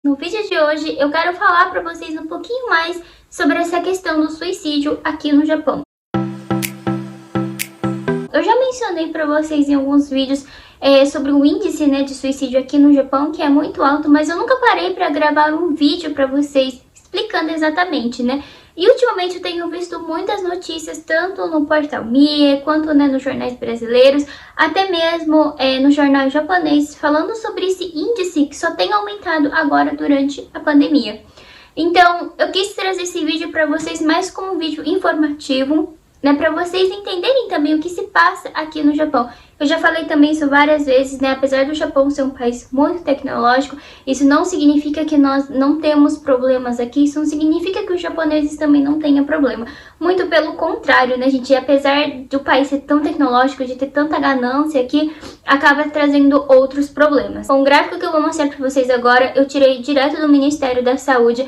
No vídeo de hoje eu quero falar para vocês um pouquinho mais sobre essa questão do suicídio aqui no Japão. Eu já mencionei para vocês em alguns vídeos sobre o índice, de suicídio aqui no Japão, que é muito alto, mas eu nunca parei para gravar um vídeo para vocês explicando exatamente, E ultimamente eu tenho visto muitas notícias, tanto no portal Mie, quanto nos jornais brasileiros, até mesmo no jornal japonês, falando sobre esse índice que só tem aumentado agora durante a pandemia. Então, eu quis trazer esse vídeo para vocês mais como um vídeo informativo, para vocês entenderem também o que se passa aqui no Japão. Eu já falei também isso várias vezes, apesar do Japão ser um país muito tecnológico, isso não significa que nós não temos problemas aqui, isso não significa que os japoneses também não tenham problema. Muito pelo contrário, gente, apesar do país ser tão tecnológico, de ter tanta ganância aqui, acaba trazendo outros problemas. Bom, o gráfico que eu vou mostrar para vocês agora, eu tirei direto do Ministério da Saúde.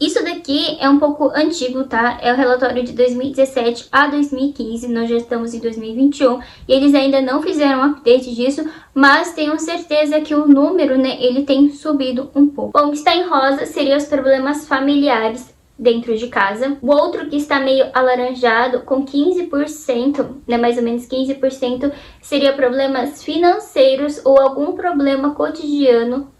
Isso daqui é um pouco antigo, tá? É o relatório de 2017 a 2015, nós já estamos em 2021 e eles ainda não fizeram um update disso, mas tenho certeza que o número, ele tem subido um pouco. Bom, o que está em rosa seria os problemas familiares dentro de casa. O outro que está meio alaranjado, com 15%, mais ou menos 15%, seria problemas financeiros ou algum problema cotidiano.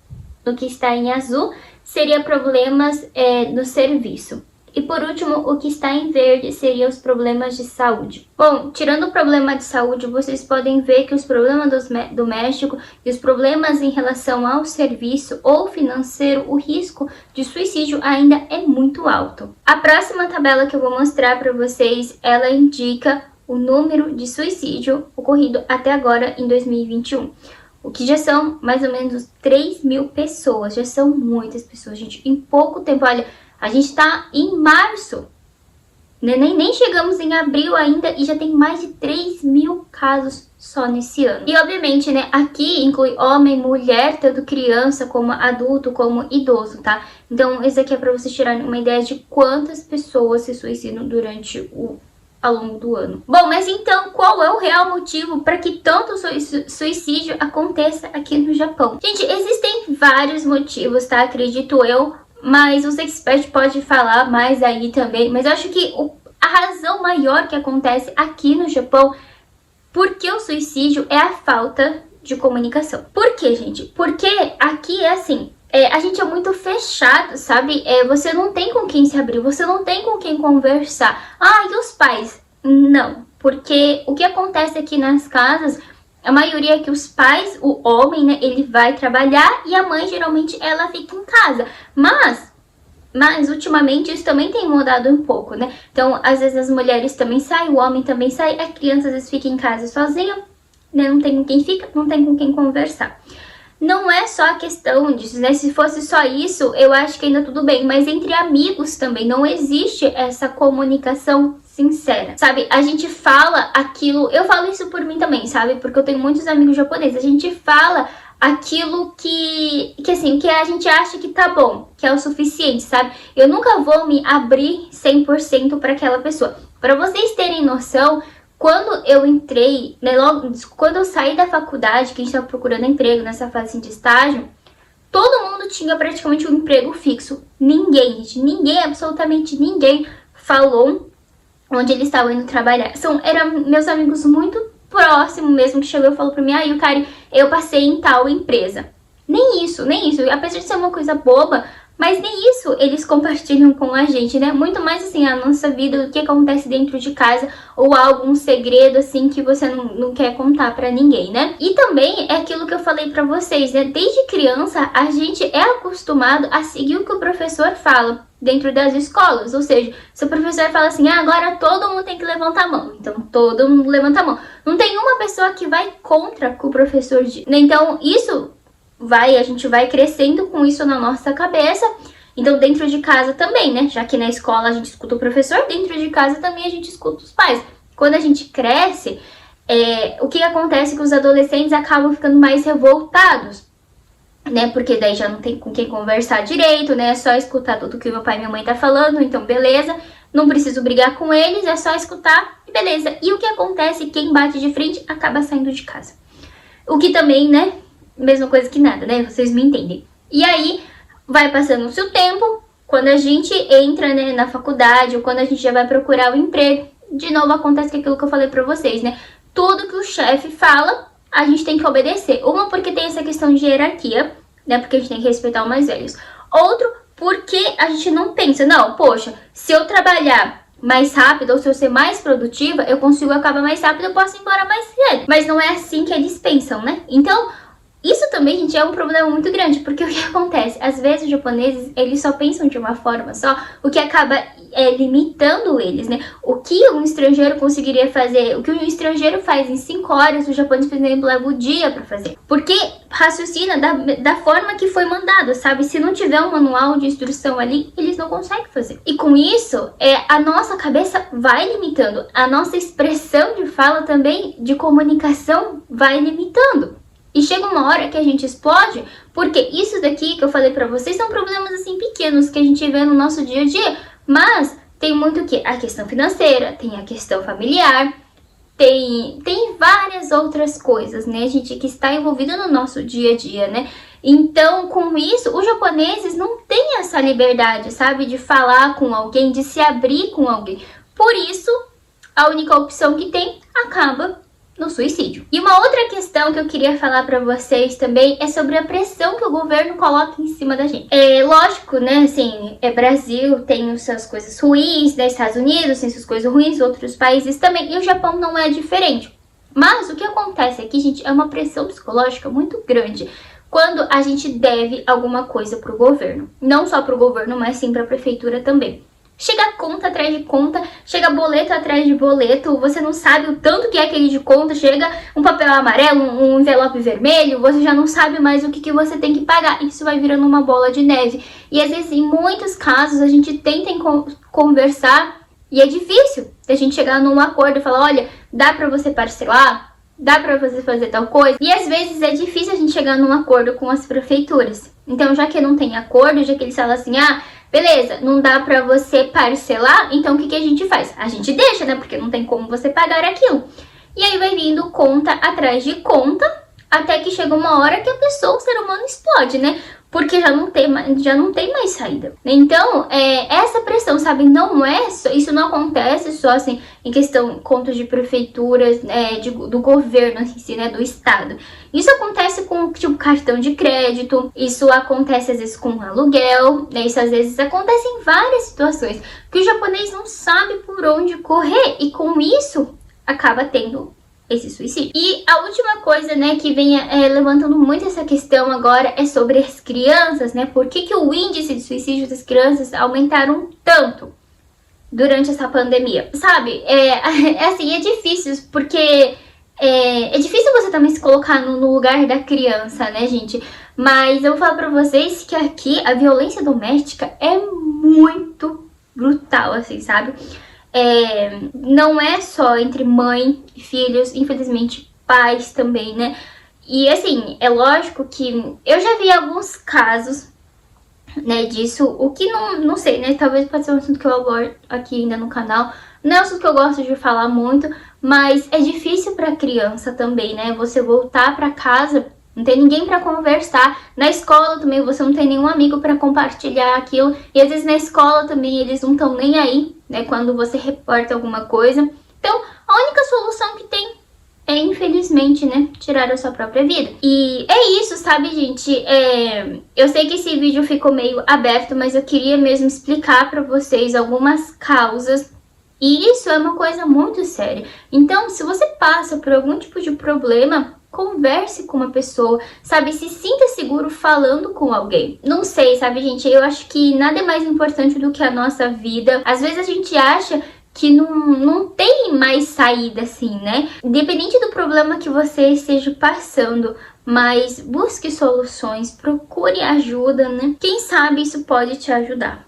No que está em azul, seria problemas no serviço. E por último, o que está em verde seria os problemas de saúde. Bom, tirando o problema de saúde, vocês podem ver que os problemas domésticos e os problemas em relação ao serviço ou financeiro, o risco de suicídio ainda é muito alto. A próxima tabela que eu vou mostrar para vocês, ela indica o número de suicídio ocorrido até agora em 2021. O que já são mais ou menos 3.000 pessoas, já são muitas pessoas, gente, em pouco tempo. Olha, a gente tá em março, nem chegamos em abril ainda e já tem mais de 3.000 casos só nesse ano. E obviamente, aqui inclui homem, mulher, tanto criança como adulto, como idoso, tá? Então, esse aqui é pra vocês tirarem uma ideia de quantas pessoas se suicidam durante ao longo do ano. Bom, mas então qual é o real motivo para que tanto suicídio aconteça aqui no Japão? Gente, existem vários motivos, tá? Acredito eu, mas os experts podem falar mais aí também, mas eu acho que a razão maior que acontece aqui no Japão, porque o suicídio, é a falta de comunicação. Por quê, gente? Porque aqui é assim, a gente é muito fechado, sabe? Você não tem com quem se abrir, você não tem com quem conversar. Ah, e os pais? Não, porque o que acontece aqui nas casas, a maioria é que os pais, o homem, ele vai trabalhar e a mãe, geralmente, ela fica em casa. Mas ultimamente isso também tem mudado um pouco, Então, às vezes as mulheres também saem, o homem também sai, a criança às vezes fica em casa sozinha, não tem com quem fica, não tem com quem conversar. Não é só a questão disso, Se fosse só isso, eu acho que ainda tudo bem. Mas entre amigos também não existe essa comunicação sincera, sabe? A gente fala aquilo... Eu falo isso por mim também, sabe? Porque eu tenho muitos amigos japoneses. A gente fala aquilo que a gente acha que tá bom, que é o suficiente, sabe? Eu nunca vou me abrir 100% para aquela pessoa. Para vocês terem noção... Quando eu entrei, quando eu saí da faculdade, que a gente estava procurando emprego nessa fase de estágio, todo mundo tinha praticamente um emprego fixo. Ninguém, gente, ninguém, absolutamente ninguém falou onde eles estavam indo trabalhar. Eram meus amigos muito próximos mesmo, que chegou e falou pra mim, Yukari, eu passei em tal empresa. Nem isso, apesar de ser uma coisa boba, mas nem isso eles compartilham com a gente, Muito mais, assim, a nossa vida, o que acontece dentro de casa, ou algum segredo, assim, que você não quer contar pra ninguém, E também é aquilo que eu falei pra vocês, Desde criança, a gente é acostumado a seguir o que o professor fala dentro das escolas. Ou seja, se o professor fala assim, agora todo mundo tem que levantar a mão, então todo mundo levanta a mão. Não tem uma pessoa que vai contra o que o professor diz. Então, isso... a gente vai crescendo com isso na nossa cabeça. Então dentro de casa também, Já que na escola a gente escuta o professor, dentro de casa também a gente escuta os pais. Quando a gente cresce, o que acontece é que os adolescentes acabam ficando mais revoltados, Porque daí já não tem com quem conversar direito, É só escutar tudo que meu pai e minha mãe tá falando, então beleza. Não preciso brigar com eles, é só escutar e beleza. E o que acontece? Quem bate de frente acaba saindo de casa. O que também, mesma coisa que nada, Vocês me entendem. E aí, vai passando o seu tempo, quando a gente entra, né, na faculdade, ou quando a gente já vai procurar o emprego, de novo acontece aquilo que eu falei pra vocês, né? Tudo que o chefe fala, a gente tem que obedecer. Uma, porque tem essa questão de hierarquia, né? Porque a gente tem que respeitar os mais velhos. Outro, porque a gente não pensa, não, poxa, se eu trabalhar mais rápido ou se eu ser mais produtiva, eu consigo acabar mais rápido, eu posso ir embora mais cedo. Mas não é assim que eles pensam, né? Então, isso também, gente, é um problema muito grande, porque o que acontece? Às vezes os japoneses, eles só pensam de uma forma só, o que acaba limitando eles, né? O que um estrangeiro conseguiria fazer, o que um estrangeiro faz em 5 horas, o japonês, por exemplo, leva o dia pra fazer. Porque raciocina da forma que foi mandado, sabe? Se não tiver um manual de instrução ali, eles não conseguem fazer. E com isso, a nossa cabeça vai limitando, a nossa expressão de fala também, de comunicação, vai limitando. E chega uma hora que a gente explode, porque isso daqui que eu falei pra vocês são problemas assim pequenos que a gente vê no nosso dia a dia, mas tem muito o que? A questão financeira, tem a questão familiar, tem várias outras coisas, né, gente, que está envolvida no nosso dia a dia, né? Então, com isso, os japoneses não têm essa liberdade, sabe, de falar com alguém, de se abrir com alguém. Por isso, a única opção que tem acaba no suicídio. E uma outra questão que eu queria falar pra vocês também é sobre a pressão que o governo coloca em cima da gente. É lógico, né, assim, Brasil tem suas coisas ruins, né, Estados Unidos tem suas coisas ruins, outros países também, e o Japão não é diferente. Mas o que acontece aqui, gente, é uma pressão psicológica muito grande quando a gente deve alguma coisa pro governo. Não só pro governo, mas sim pra prefeitura também. Chega conta atrás de conta, chega boleto atrás de boleto, você não sabe o tanto que é aquele de conta, chega um papel amarelo, um envelope vermelho, você já não sabe mais o que você tem que pagar. Isso vai virando uma bola de neve. E às vezes, em muitos casos, a gente tenta conversar e é difícil a gente chegar num acordo e falar, olha, dá pra você parcelar? Dá pra você fazer tal coisa? E às vezes é difícil a gente chegar num acordo com as prefeituras. Então, já que não tem acordo, já que eles falam assim, beleza, não dá pra você parcelar, então o que a gente faz? A gente deixa, né? Porque não tem como você pagar aquilo. E aí vai vindo conta atrás de conta, até que chega uma hora que a pessoa, o ser humano, explode, né? Porque já não tem mais saída. Então, essa pressão, sabe, não é só, isso não acontece só assim em questão contas de prefeituras, do governo em si, né, do estado. Isso acontece com, tipo, cartão de crédito, isso acontece às vezes com aluguel, né, isso às vezes acontece em várias situações, que o japonês não sabe por onde correr e com isso acaba tendo esse suicídio. E a última coisa, né, que vem levantando muito essa questão agora é sobre as crianças, né? Por que o índice de suicídio das crianças aumentaram tanto durante essa pandemia? Sabe, assim, é difícil, porque é difícil você também se colocar no lugar da criança, né, gente? Mas eu vou falar pra vocês que aqui a violência doméstica é muito brutal, assim, sabe? Não é só entre mãe e filhos, infelizmente pais também, né? E assim, é lógico que eu já vi alguns casos, né, disso, o que não sei, né? Talvez pode ser um assunto que eu abordo aqui ainda no canal. Não é um assunto que eu gosto de falar muito, mas é difícil pra criança também, né? Você voltar pra casa, não tem ninguém pra conversar. Na escola também você não tem nenhum amigo pra compartilhar aquilo. E às vezes na escola também eles não estão nem aí, né, quando você reporta alguma coisa. Então, a única solução que tem é, infelizmente, né, tirar a sua própria vida. E é isso, sabe, gente? Eu sei que esse vídeo ficou meio aberto, mas eu queria mesmo explicar pra vocês algumas causas. E isso é uma coisa muito séria. Então, se você passa por algum tipo de problema, converse com uma pessoa, sabe? Se sinta seguro falando com alguém. Não sei, sabe, gente? Eu acho que nada é mais importante do que a nossa vida. Às vezes a gente acha que não tem mais saída, assim, né? Independente do problema que você esteja passando, mas busque soluções, procure ajuda, né? Quem sabe isso pode te ajudar.